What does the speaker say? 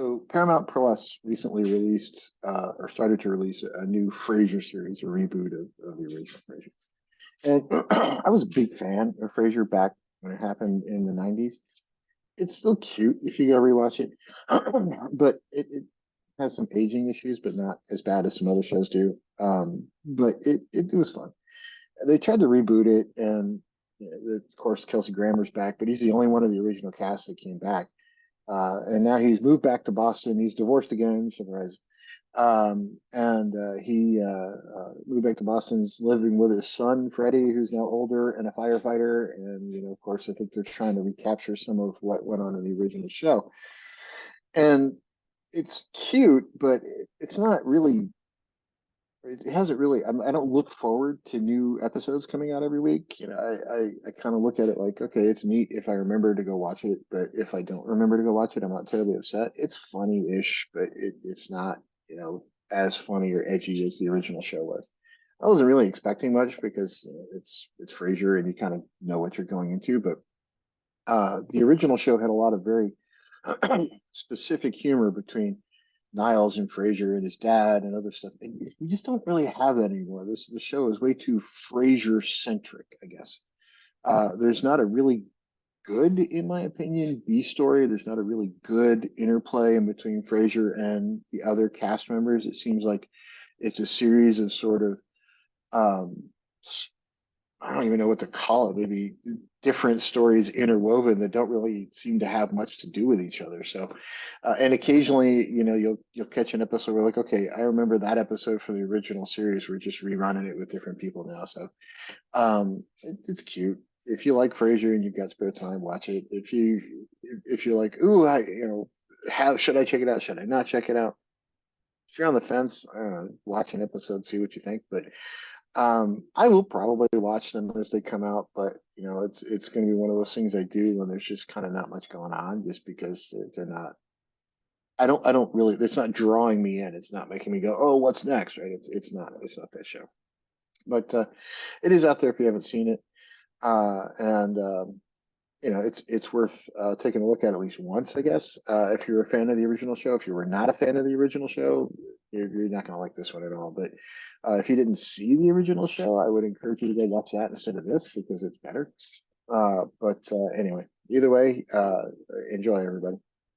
So Paramount Plus recently released or started to release a new Frasier series, a reboot of the original Frasier. And I was a big fan of Frasier back when it happened in the 90s. It's still cute if you go rewatch it, but it has some aging issues, but not as bad as some other shows do. But it was fun. They tried to reboot it, and of course Kelsey Grammer's back, but he's the only one of the original cast that came back. And now he's moved back to Boston. He's divorced again, surprise. And he moved back to Boston. He's living with his son, Freddie, who's now older and a firefighter. And, of course, I think they're trying to recapture some of what went on in the original show. And it's cute, but it's not really it hasn't really I don't look forward to new episodes coming out every week. I kind of look at it like, okay, it's neat if I remember to go watch it, but if I don't remember to go watch it, I'm not terribly upset. It's funny-ish, but it's not, as funny or edgy as the original show was. I wasn't really expecting much because it's Frasier and you kind of know what you're going into, but the original show had a lot of very specific humor between Niles and Frasier and his dad and other stuff. And we just don't really have that anymore. The show is way too Frasier centric, I guess. There's not a really good, in my opinion, B story. There's not a really good interplay in between Frasier and the other cast members. It seems like it's a series of sort of um, I don't even know what to call it. Maybe different stories interwoven that don't really seem to have much to do with each other. So, and occasionally, you'll catch an episode where like, okay, I remember that episode for the original series. We're just rerunning it with different people now. So, it's cute. If you like Frasier and you've got spare time, watch it. If you're like, ooh, how should I check it out? Should I not check it out? If you're on the fence, I don't know, watch an episode, see what you think. But I will probably watch them as they come out, but it's going to be one of those things I do when there's just kind of not much going on, just because they're not. I don't really. It's not drawing me in. It's not making me go, oh, what's next, right? It's not that show, but it is out there if you haven't seen it, and it's worth taking a look at least once, I guess. If you're a fan of the original show, if you were not a fan of the original show, you're not going to like this one at all. But if you didn't see the original show, I would encourage you to go watch that instead of this because it's better. But anyway, either way, enjoy everybody.